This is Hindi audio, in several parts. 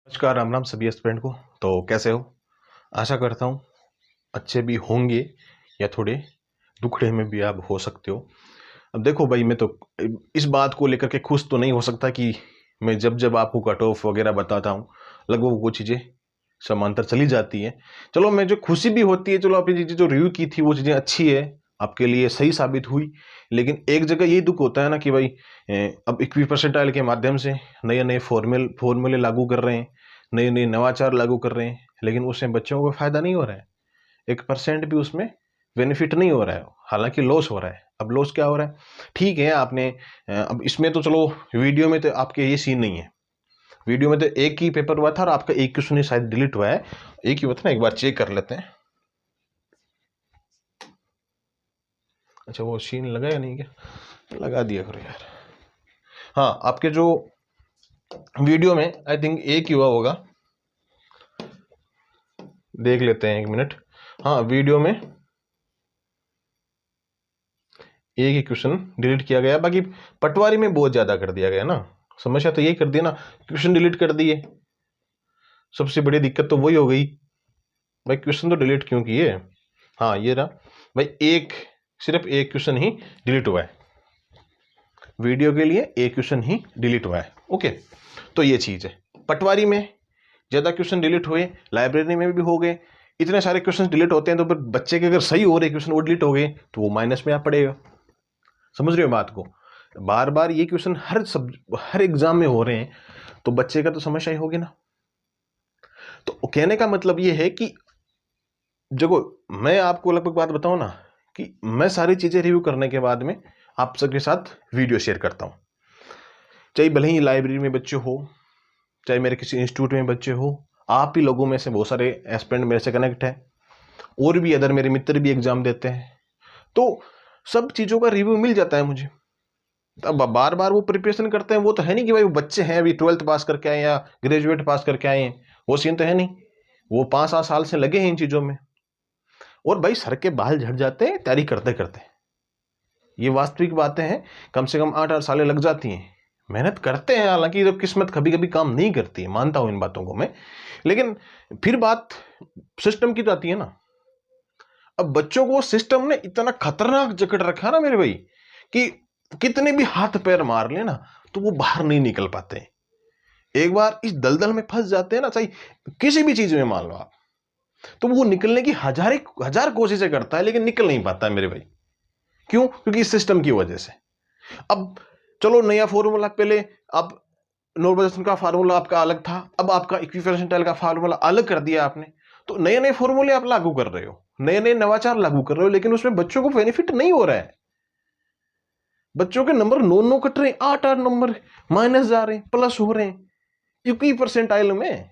नमस्कार, राम राम सभी एस्पिरेंट को। तो कैसे हो? आशा करता हूँ अच्छे भी होंगे या थोड़े दुखड़े में भी आप हो सकते हो। अब देखो भाई, मैं तो इस बात को लेकर के खुश तो नहीं हो सकता कि मैं जब जब आपको कट ऑफ वगैरह बताता हूँ लगभग वो चीज़ें समांतर चली जाती हैं। चलो, मैं जो खुशी भी होती है, चलो आपने चीज़ें जो रिव्यू की थी वो चीज़ें अच्छी है, आपके लिए सही साबित हुई। लेकिन एक जगह यही दुख होता है ना कि भाई अब 21% के माध्यम से नए नए फॉर्मूले लागू कर रहे हैं, नए नए नवाचार लागू कर रहे हैं, लेकिन उससे बच्चों को फायदा नहीं हो रहा है। 1% भी उसमें बेनिफिट नहीं हो रहा है, हालांकि लॉस हो रहा है। अब लॉस क्या हो रहा है? ठीक है, आपने अब इसमें तो चलो, वीडियो में तो आपके ये सीन नहीं है। वीडियो में तो एक ही पेपर हुआ था और आपका एक क्वेश्चन ही शायद डिलीट हुआ है। एक ही हुआ था ना, एक बार चेक कर लेते हैं। अच्छा, वो सीन लगा या नहीं? क्या लगा दिया करो यार। हाँ, आपके जो वीडियो में आई थिंक एक ही हुआ होगा, देख लेते हैं, 1 मिनट। हाँ, वीडियो में एक ही क्वेश्चन डिलीट किया गया, बाकी पटवारी में बहुत ज्यादा कर दिया गया ना। समस्या तो यही कर दी ना, क्वेश्चन डिलीट कर दिए। सबसे बड़ी दिक्कत तो वही हो गई भाई, क्वेश्चन तो डिलीट क्यों किए। हाँ, ये रहा भाई, सिर्फ एक क्वेश्चन ही डिलीट हुआ है। वीडियो के लिए एक क्वेश्चन ही डिलीट हुआ है। ओके, तो ये चीज है। पटवारी में ज्यादा क्वेश्चन डिलीट हुए, लाइब्रेरी में भी हो गए। इतने सारे क्वेश्चन डिलीट होते हैं तो फिर बच्चे के अगर सही हो रहे क्वेश्चन वो डिलीट हो गए तो वो माइनस में आ पड़ेगा। समझ रहे हो बात को? बार बार ये क्वेश्चन हर एग्जाम में हो रहे हैं तो बच्चे का तो समस्या ही होगी ना। तो कहने का मतलब ये है कि देखो, मैं आपको लगभग बात बताऊं ना कि मैं सारी चीजें रिव्यू करने के बाद में आप सबके साथ वीडियो शेयर करता हूं। चाहे भले ही लाइब्रेरी में बच्चे हो, चाहे मेरे किसी इंस्टीट्यूट में बच्चे हो, आप ही लोगों में से बहुत सारे एस्पिरेंट मेरे से कनेक्ट है, और भी अदर मेरे मित्र भी एग्जाम देते हैं, तो सब चीजों का रिव्यू मिल जाता है मुझे। अब बार बार वो प्रिपरेशन करते हैं, वो तो है नहीं कि भाई वो बच्चे हैं अभी 12th पास करके आए या ग्रेजुएट पास करके आए हैं, वो सीन तो है नहीं। वो 5-7 साल से लगे हैं इन चीजों में, और भाई सर के बाल झड़ जाते हैं तैयारी करते करते। ये वास्तविक बातें हैं। कम से कम 8-8 सालें लग जाती हैं। मेहनत करते हैं, हालांकि जब किस्मत कभी कभी काम नहीं करती है, मानता हूं इन बातों को मैं। लेकिन फिर बात सिस्टम की तो आती है ना। अब बच्चों को सिस्टम ने इतना खतरनाक जकड़ रखा ना मेरे भाई, कि कितने भी हाथ पैर मार लेना तो वो बाहर नहीं निकल पाते। एक बार इस दलदल में फंस जाते हैं ना, चाहे किसी भी चीज में मान लो आप, तो वो निकलने की हजार कोशिशें करता है लेकिन निकल नहीं पाता है मेरे भाई। क्यों? क्योंकि इस सिस्टम की वजह से। अब चलो, नया फॉर्मूला, पहले आप नॉर्मलाइजेशन का फार्मूला आपका अलग था, अब आपका इक्विवेलेंट का फार्मूला अलग कर दिया आपने। तो नए नए फॉर्मूले आप लागू कर रहे हो, नए नए नवाचार लागू कर रहे हो, लेकिन उसमें बच्चों को बेनिफिट नहीं हो रहा है। बच्चों के नंबर 9-9 कट रहे हैं, 8-8 नंबर माइनस जा रहे हैं, प्लस हो रहे हैं 21% में।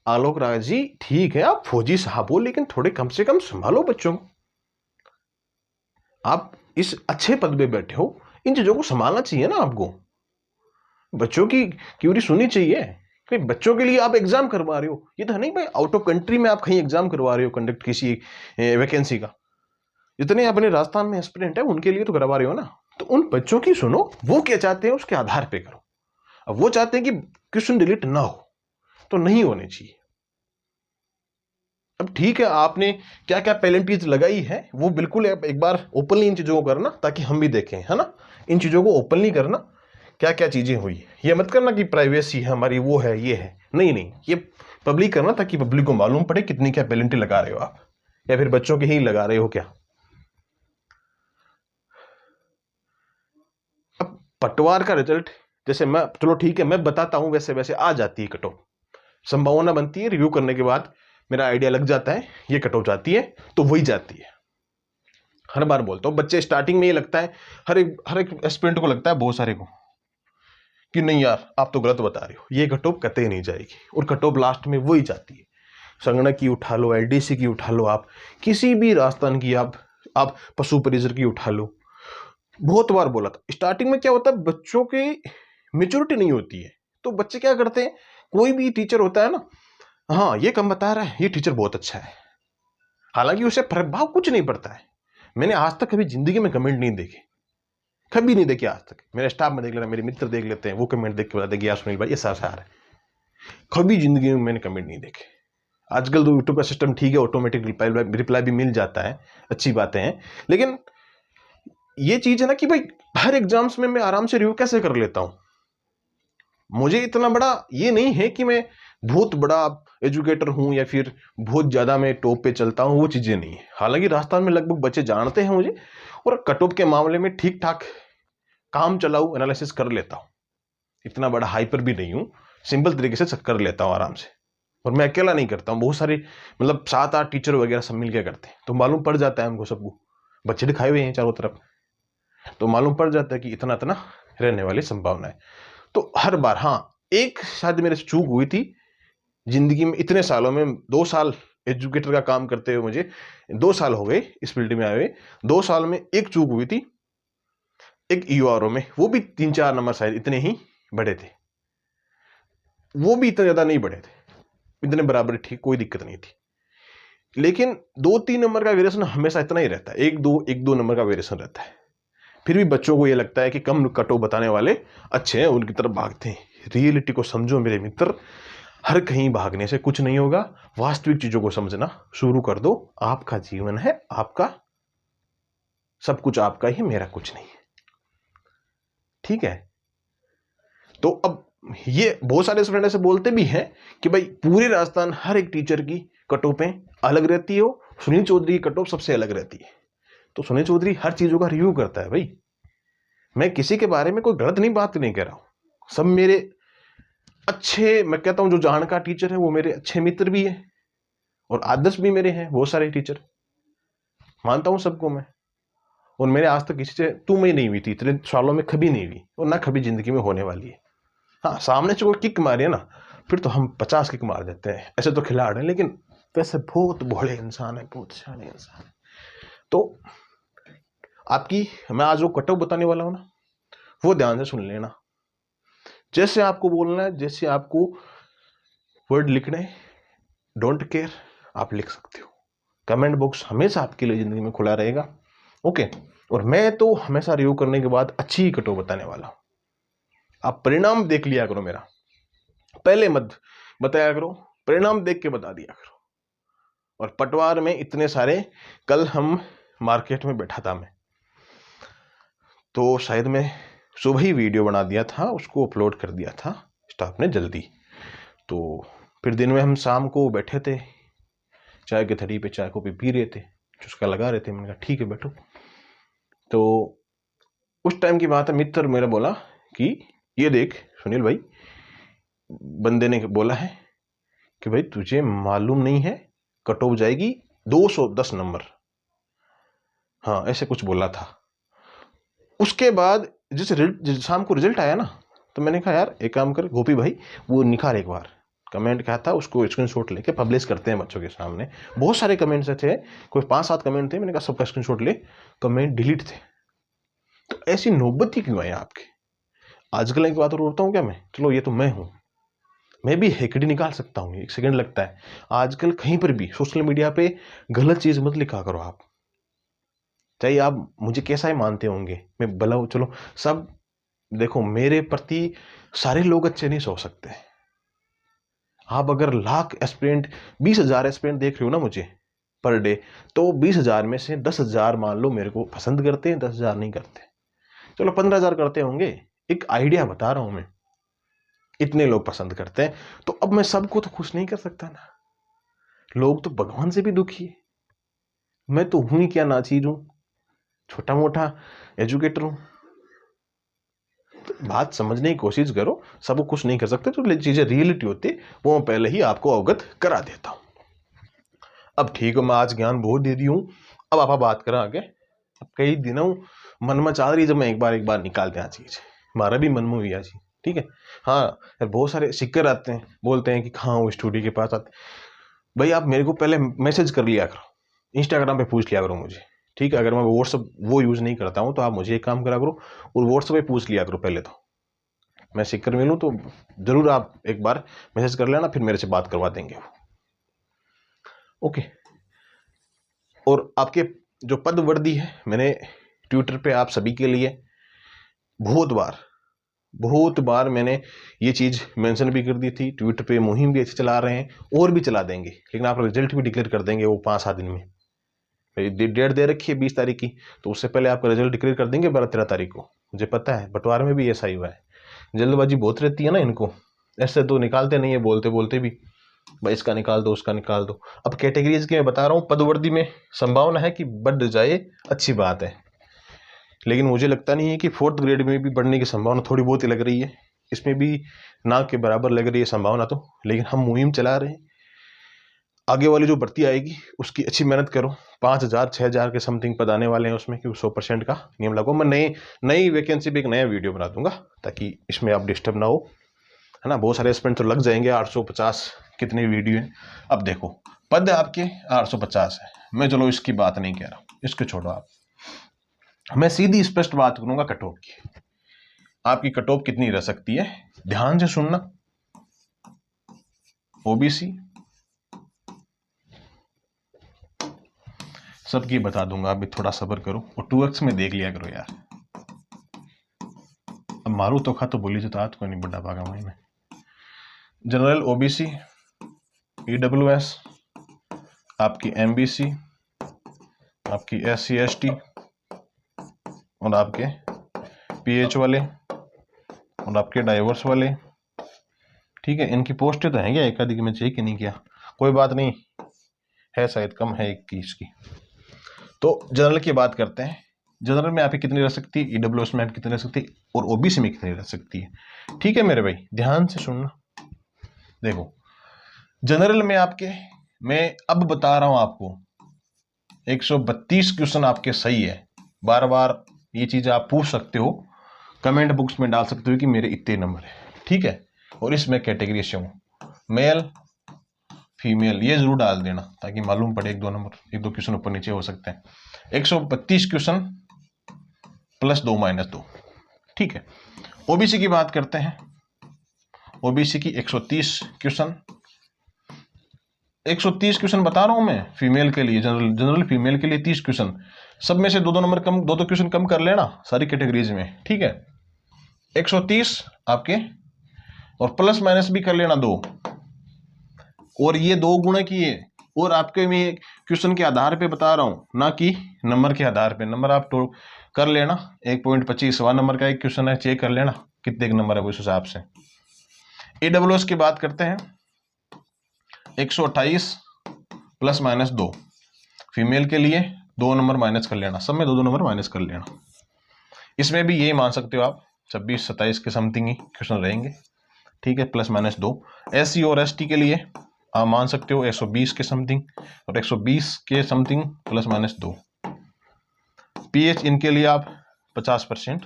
आलोक राज जी, ठीक है आप फौजी साहब हो, लेकिन थोड़े कम से कम संभालो बच्चों को। आप इस अच्छे पद पे बैठे हो, इन चीजों को संभालना चाहिए ना आपको। बच्चों की क्यूरी सुननी चाहिए कि बच्चों के लिए आप एग्जाम करवा रहे हो। ये तो नहीं भाई आउट ऑफ कंट्री में आप कहीं एग्जाम करवा रहे हो, कंडक्ट किसी वैकेंसी का। जितने अपने राजस्थान में एस्पिरेंट है उनके लिए तो करवा रहे हो ना। तो उन बच्चों की सुनो, वो क्या चाहते हैं उसके आधार पे करो। अब वो चाहते हैं कि क्वेश्चन डिलीट ना हो, तो नहीं होने चाहिए। अब ठीक है, आपने क्या क्या पेनल्टीज लगाई है वो बिल्कुल एक बार ओपनली इन चीजों को करना, ताकि हम भी देखें, है ना। इन चीजों को ओपनली करना, क्या क्या चीजें हुई। ये मत करना कि प्राइवेसी है हमारी, वो है ये है, नहीं नहीं, ये पब्लिक करना ताकि पब्लिक को मालूम पड़े कितनी क्या पेनल्टी लगा रहे हो आप, या फिर बच्चों के ही लगा रहे हो क्या। अब पटवार का रिजल्ट, जैसे मैं, चलो ठीक है मैं बताता हूं, वैसे वैसे आ जाती है कटो, संभावना बनती है रिव्यू करने के बाद मेरा आइडिया लग जाता है, ये कट हो जाती है तो वही जाती है। हर बार बोलता हूं, बच्चे स्टार्टिंग में ये लगता है, हर एक एस्पिरेंट को लगता है, बहुत सारे को, कि नहीं यार आप तो गलत बता रहे हो, ये कट ऑफ कतई नहीं जाएगी, और कट ऑफ लास्ट में वही जाती है। संगणक की उठा लो, एलडीसी की उठा लो, आप किसी भी राजस्थान की, आप पशु परिसर की उठा लो। बहुत बार बोला था, स्टार्टिंग में क्या होता है, बच्चों की मेच्योरिटी नहीं होती है, तो बच्चे क्या करते हैं, कोई भी टीचर होता है ना, हाँ ये कम बता रहा है, ये टीचर बहुत अच्छा है, हालांकि उसे प्रभाव कुछ नहीं पड़ता है। मैंने आज तक कभी जिंदगी में कमेंट नहीं देखे, कभी नहीं देखे आज तक। मेरे स्टाफ में देख लेना, मेरे मित्र देख लेते हैं, वो कमेंट देख के बताते हैं कि यार सुनील भाई ये ऐसा है। कभी जिंदगी में मैंने कमेंट नहीं देखे। आजकल तो यूट्यूब का सिस्टम ठीक है, ऑटोमेटिक रिप्लाई भी मिल जाता है, अच्छी बातें हैं, लेकिन ये चीज है ना कि भाई हर एग्जाम्स में मैं आराम से रिव्यू कैसे कर लेता हूं। मुझे इतना बड़ा ये नहीं है कि मैं बहुत बड़ा एजुकेटर हूं या फिर बहुत ज्यादा मैं टॉप पे चलता हूं, वो चीजें नहीं है। हालांकि राजस्थान में लगभग बच्चे जानते हैं मुझे, और कट ऑफ के मामले में ठीक ठाक काम चलाऊ एनालिसिस कर लेता हूं। इतना बड़ा हाइपर भी नहीं हूं, सिंपल तरीके से कर लेता हूं आराम से। और मैं अकेला नहीं करता हूं, बहुत सारे मतलब 7-8 टीचर वगैरह सब मिलकर करते हैं, तो मालूम पड़ जाता है हमको सबको, बच्चे दिखाए हुए हैं चारों तरफ, तो मालूम पड़ जाता है कि इतना इतना रहने वाली संभावना है। तो हर बार हाँ, एक शायद मेरे से चूक हुई थी जिंदगी में, इतने सालों में 2 साल एजुकेटर का काम करते हुए, मुझे 2 साल हो गए इस फील्ड में आए हुए, 2 साल में एक चूक हुई थी, एक यूआरओ में, वो भी 3-4 नंबर शायद इतने ही बढ़े थे, वो भी इतने ज्यादा नहीं बढ़े थे, इतने बराबर ठीक, कोई दिक्कत नहीं थी। लेकिन 2-3 नंबर का वेरिएशन हमेशा इतना ही रहता है, 1-2 नंबर का वेरिएशन रहता है। फिर भी बच्चों को ये लगता है कि कम कटो बताने वाले अच्छे हैं, उनकी तरफ भागते हैं। रियलिटी को समझो मेरे मित्र, हर कहीं भागने से कुछ नहीं होगा, वास्तविक चीजों को समझना शुरू कर दो। आपका जीवन है, आपका सब कुछ आपका ही, मेरा कुछ नहीं है, ठीक है। तो अब ये बहुत सारे स्टूडेंट ऐसे बोलते भी हैं कि भाई पूरे राजस्थान हर एक टीचर की कट ऑफें अलग रहती हो, सुनील चौधरी की कट ऑफ सबसे अलग रहती है। तो सुनील चौधरी हर चीजों का रिव्यू करता है भाई, मैं किसी के बारे में कोई गलत नहीं बात नहीं कर रहा हूं, सब मेरे अच्छे, मैं कहता हूं जो जानकार टीचर है वो मेरे अच्छे मित्र भी है, और आदर्श भी मेरे हैं बहुत सारे टीचर, मानता हूं सबको मैं। और मेरे आज तक किसी से तुम ही नहीं हुई थी, इतने सालों में कभी नहीं हुई, और ना कभी जिंदगी में होने वाली है। हाँ, सामने से कोई किक मारे ना, फिर तो हम 50 किक मार देते हैं, ऐसे तो खिलाड़ हैं, लेकिन वैसे बहुत भोले इंसान है, बहुत सियाने इंसान है। तो आपकी मैं आज वो कटअप बताने वाला हूं ना, वो ध्यान से सुन लेना। जैसे आपको बोलना है, जैसे आपको वर्ड लिखना है, डोंट केयर, आप लिख सकते हो। कमेंट बॉक्स हमेशा आपके लिए जिंदगी में खुला रहेगा, ओके। और मैं तो हमेशा रिव्यू करने के बाद अच्छी ही कटो बताने वाला हूं। आप परिणाम देख लिया करो मेरा, पहले मत बताया करो, परिणाम देख के बता दिया करो। और पटवार में इतने सारे, कल हम मार्केट में बैठा था मैं, तो शायद मैं सुबह ही वीडियो बना दिया था, उसको अपलोड कर दिया था स्टाफ ने जल्दी। तो फिर दिन में हम शाम को बैठे थे, चाय के थड़ी पे चाय कॉफी पी रहे थे, चुस्का लगा रहे थे। मैंने कहा ठीक है बैठो। तो उस टाइम की बात है, मित्र मेरा बोला कि ये देख सुनील भाई, बंदे ने बोला है कि भाई तुझे मालूम नहीं है कट ऑफ जाएगी 210 नंबर, हाँ ऐसे कुछ बोला था। उसके बाद जैसे शाम को रिजल्ट आया ना, तो मैंने कहा यार एक काम कर गोपी भाई, वो निकाल एक बार, कमेंट क्या था उसको स्क्रीनशॉट लेके पब्लिश करते हैं बच्चों के सामने। बहुत सारे कमेंट्स थे, कोई 5-7 कमेंट थे, मैंने कहा सबका स्क्रीनशॉट ले, कमेंट डिलीट थे। तो ऐसी नौबत ही क्यों है आपके? आजकल एक बात और बोलता हूँ क्या मैं, चलो ये तो मैं हूं, मैं भी हेकड़ी निकाल सकता हूँ, 1 सेकंड लगता है। आजकल कहीं पर भी सोशल मीडिया पे गलत चीज मत लिखा करो आप, चाहे आप मुझे कैसा ही मानते होंगे, मैं भला चलो सब, देखो मेरे प्रति सारे लोग अच्छे नहीं सोच सकते। आप अगर लाख एस्पिरेंट, 20,000 एस्पिरेंट देख रहे हो ना मुझे पर डे, तो 20,000 में से 10,000 मान लो मेरे को पसंद करते हैं, 10,000 नहीं करते, चलो 15,000 करते होंगे, एक आइडिया बता रहा हूं मैं, इतने लोग पसंद करते हैं। तो अब मैं सबको तो खुश नहीं कर सकता ना, लोग तो भगवान से भी दुखी है। मैं तो हूं ही क्या, नाचीज हूं, छोटा मोटा एजुकेटर हूं। बात समझने की कोशिश करो, सबको कुछ नहीं कर सकते, तो चीजें रियलिटी होती है वो मैं पहले ही आपको अवगत करा देता हूं। अब ठीक है, मैं आज ज्ञान बहुत दे दी हूं, अब आप बात करें आगे। अब कई दिनों मन में चाह रही जब मैं एक बार निकाल दें चीज, हमारा भी मन में हुई चीज, ठीक है। हाँ, बहुत सारे सिक्कर आते हैं, बोलते हैं कि हाँ वो स्टूडियो के पास आते, भाई आप मेरे को पहले मैसेज कर लिया करो, इंस्टाग्राम पे पूछ लिया करो मुझे, ठीक है। अगर मैं व्हाट्सअप वो यूज नहीं करता हूं, तो आप मुझे एक काम करा करो और व्हाट्सअप पे पूछ लिया करो पहले, तो मैं सिक्कर मिलूं तो जरूर आप एक बार मैसेज कर लेना, फिर मेरे से बात करवा देंगे वो, ओके। और आपके जो पद वर्दी है, मैंने ट्विटर पे आप सभी के लिए बहुत बार बहुत बार मैंने ये चीज़ मेंशन भी कर दी थी, ट्विटर पे मुहिम भी अच्छी चला रहे हैं और भी चला देंगे, लेकिन आप रिजल्ट भी डिक्लेयर कर देंगे वो 5-7 दिन में। डेट दे रखी है 20 तारीख की, तो उससे पहले आपका रिजल्ट डिक्लेयर कर देंगे 12-13 तारीख को। मुझे पता है बंटवारे में भी ऐसा ही हुआ है, जल्दबाजी बहुत रहती है ना इनको, ऐसे तो निकालते नहीं है बोलते बोलते भी, भाई इसका निकाल दो उसका निकाल दो। अब कैटेगरीज की मैं बता रहा हूँ, पदवर्दी में संभावना है कि बढ़ जाए, अच्छी बात है, लेकिन मुझे लगता नहीं है कि 4th ग्रेड में भी बढ़ने की संभावना, थोड़ी बहुत ही लग रही है, इसमें भी ना के बराबर लग रही है संभावना तो, लेकिन हम मुहिम चला रहे हैं। आगे वाली जो भर्ती आएगी उसकी अच्छी मेहनत करो, 5,000-6,000 के समथिंग पद आने वाले हैं उसमें, क्योंकि 100% का नियम लागू। मैं नई वैकेंसी पे एक नया वीडियो बना दूंगा ताकि इसमें आप डिस्टर्ब ना हो, है ना। बहुत सारे एस्पिरेंट तो लग जाएंगे, 850 कितने वीडियो है। अब देखो पद आपके 850 है, मैं चलो इसकी बात नहीं कह रहा हूँ, इसको छोड़ो आप, मैं सीधी स्पष्ट बात करूंगा कट ऑफ की। आपकी कट ऑफ कितनी रह सकती है, ध्यान से सुनना। ओबीसी सबकी बता दूंगा, अभी थोड़ा सब्र करो और 2x में देख लिया करो यार। अब मारू तो खा तो बोली जो तो नहीं बड़ा भागा वही में। जनरल ओबीसी, ईडब्ल्यूएस, आपकी एमबीसी, आपकी SC ST और आपके PH वाले और आपके डाइवर्स वाले, ठीक है। इनकी पोस्टें तो हैं क्या, एक आधी की मैं चेक ही नहीं किया, कोई बात नहीं है, शायद कम है 21 की। तो जनरल की बात करते हैं, जनरल में आपकी कितनी रह सकती है, ईडब्ल्यूएस में आपकी कितनी रह सकती है और ओबीसी में कितनी रह सकती है, ठीक है मेरे भाई, ध्यान से सुनना। देखो जनरल में आपके, मैं अब बता रहा हूं आपको, 132 क्वेश्चन आपके सही है। बार बार ये चीज आप पूछ सकते हो, कमेंट बॉक्स में डाल सकते हो कि मेरे इतने नंबर है, ठीक है। और इसमें कैटेगरी से हूं, मेल फीमेल, ये जरूर डाल देना ताकि मालूम पड़े, 1-2 नंबर, 1-2 क्वेश्चन ऊपर नीचे हो सकते हैं। 132 क्वेश्चन +2 -2, ठीक है। ओबीसी की बात करते हैं, ओबीसी की 130 क्वेश्चन, 130 क्वेश्चन बता रहा हूं मैं फीमेल के लिए, जनरल फीमेल के लिए 30 क्वेश्चन, सब में से 2-2 नंबर कम, 2-2 क्वेश्चन कम कर लेना सारी कैटेगरीज में, ठीक है। 130 आपके, और प्लस माइनस भी कर लेना 2, और ये 2 गुणा किए, और आपके मैं क्वेश्चन के आधार पे बता रहा हूं, ना कि नंबर के आधार पे। नंबर आप तो कर लेना, 1.25 नंबर का एक क्वेश्चन है, चेक कर लेना कितने नंबर है उस हिसाब से। AWS की बात करते हैं, 128 +-2, फीमेल के लिए 2 नंबर माइनस कर लेना, सब में 2-2 नंबर माइनस कर लेना। इसमें भी यही मान सकते हो आप, 26-27 के समथिंग ही क्वेश्चन रहेंगे, ठीक है, +-2। SC और ST के लिए आप मान सकते हो 120 के समथिंग, और 120 के समथिंग +-2। PH इनके लिए आप 50%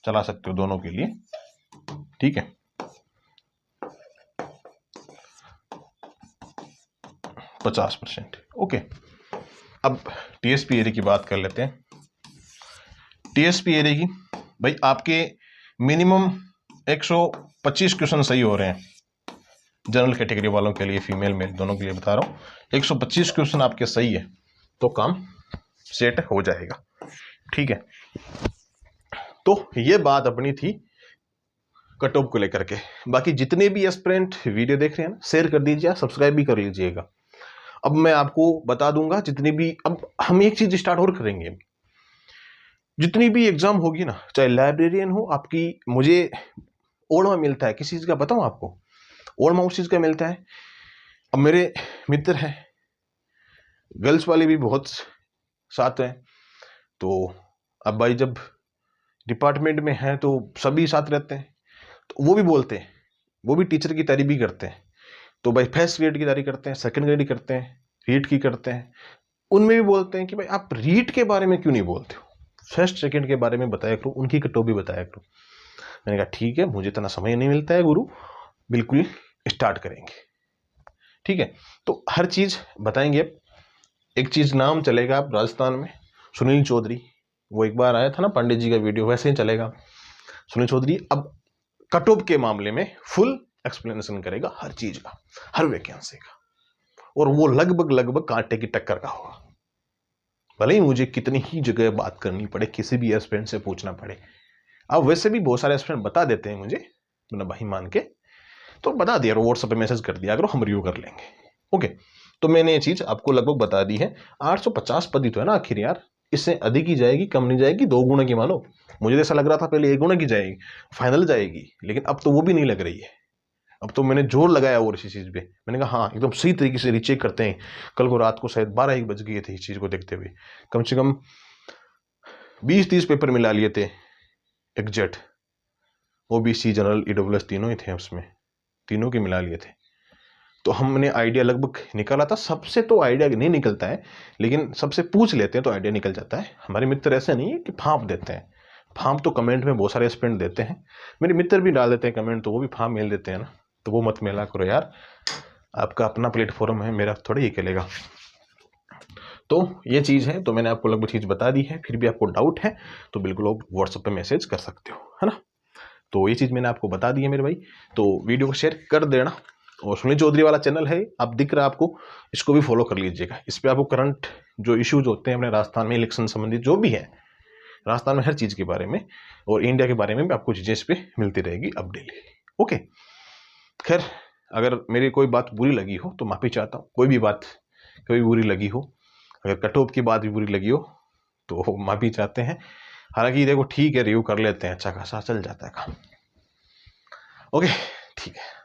चला सकते हो दोनों के लिए, ठीक है। %50, ओके। अब TSP एरिया की बात कर लेते हैं। TSP एरिया की भाई आपके मिनिमम 125 क्वेश्चन सही हो रहे हैं, जनरल कैटेगरी वालों के लिए, फीमेल मेल दोनों के लिए बता रहा हूँ। 125 क्वेश्चन आपके सही है तो काम सेट हो जाएगा, ठीक है। तो ये बात अपनी थी कट ऑफ को लेकर के। बाकी जितने भी एस्पिरेंट वीडियो देख रहे हैं ना, शेयर कर दीजिए, सब्सक्राइब भी कर लीजिएगा। अब मैं आपको बता दूंगा जितनी भी, अब हम एक चीज स्टार्ट और करेंगे, जितनी भी एग्जाम होगी ना, चाहे लाइब्रेरियन हो आपकी, मुझे ओरमा मिलता है किसी चीज का, बताऊं आपको, ओरमा उस चीज का मिलता है। अब मेरे मित्र हैं, गर्ल्स वाले भी बहुत साथ हैं, तो अब भाई जब डिपार्टमेंट में हैं तो सभी साथ रहते हैं, तो वो भी बोलते हैं, वो भी टीचर की तारीफ भी करते हैं। तो भाई फर्स्ट ग्रेड की तारीफ करते हैं, सेकंड ग्रेड की करते हैं, रीट की करते हैं, उनमें भी बोलते हैं कि भाई आप रीट के बारे में क्यों नहीं बोलते हो, फर्स्ट सेकंड के बारे में बताया करो, उनकी कटो भी बताया करो। मैंने कहा ठीक है, मुझे इतना समय नहीं मिलता है गुरु, बिल्कुल स्टार्ट करेंगे, ठीक है। तो हर चीज बताएंगे। अब एक चीज नाम चलेगा आप राजस्थान में, सुनील चौधरी, वो एक बार आया था ना पांडे जी का वीडियो, वैसे ही चलेगा सुनील चौधरी। अब कट ऑफ के मामले में फुल एक्सप्लेनेशन करेगा हर चीज का, हर वैकेंसी का, और वो लगभग कांटे की टक्कर का होगा। भले ही मुझे कितनी ही जगह बात करनी पड़े, किसी भी एस्पिरेंट से पूछना पड़े, अब वैसे भी बहुत सारे एस्पिरेंट बता देते हैं मुझे अपना भाई मान के, तो बता दिया, व्हाट्सएप पे मैसेज कर दिया करो, हम रिव्यू कर लेंगे। ओके, तो मैंने ये चीज आपको लगभग बता दी है। 850 पद ही तो है ना आखिर यार, इससे अधिक ही जाएगी, कम नहीं जाएगी, 2 गुना की मानो। मुझे तो ऐसा लग रहा था पहले 1 गुना की जाएगी, फाइनल जाएगी, लेकिन अब तो वो भी नहीं लग रही है। अब तो मैंने जोर लगाया और इसी चीज पे, मैंने कहा हाँ एकदम सही तरीके से रीचेक करते हैं। कल को रात को शायद 12-1 बज गए थे इस चीज को देखते हुए, कम से कम 20-30 पेपर मिला लिए थे एग्जैक्ट, ओबीसी जनरल ईडब्ल्यूएस तीनों ही थे उसमें, तीनों के मिला लिए थे। तो हमने आइडिया लगभग निकाला था। सबसे तो आइडिया नहीं निकलता है, लेकिन सबसे पूछ लेते हैं तो आइडिया निकल जाता है। हमारे मित्र ऐसे नहीं है कि फाँप देते हैं, फार्म तो कमेंट में बहुत सारे एस्पिरेंट देते हैं, मेरे मित्र भी डाल देते हैं कमेंट, तो वो भी फार्म मेल देते हैं ना, तो वो मत मेला करो यार, आपका अपना प्लेटफॉर्म है, मेरा थोड़ा ही चलेगा। तो ये चीज़ है, तो मैंने आपको लगभग चीज़ बता दी है। फिर भी आपको डाउट है तो बिल्कुल आप व्हाट्सएप पे मैसेज कर सकते हो, है ना। तो ये चीज़ मैंने आपको बता दी है मेरे भाई। तो वीडियो को शेयर कर देना, और सुनील चौधरी वाला चैनल है, आप दिख रहा है आपको, इसको भी फॉलो कर लीजिएगा। इस पर आपको करंट जो इश्यूज होते हैं अपने राजस्थान में, इलेक्शन संबंधित जो भी है, राजस्थान में हर चीज़ के बारे में और इंडिया के बारे में भी आपको चीज़ें इस पर मिलती रहेगी अब डेली। ओके, खैर अगर मेरी कोई बात बुरी लगी हो तो माफ़ी चाहता हूँ, कोई भी बात कोई बुरी लगी हो, अगर कट ऑफ की बात भी बुरी लगी हो तो माफ़ी चाहते हैं। हालांकि देखो ठीक है, रिव्यू कर लेते हैं, अच्छा खासा चल जाता है काम। ओके ठीक है।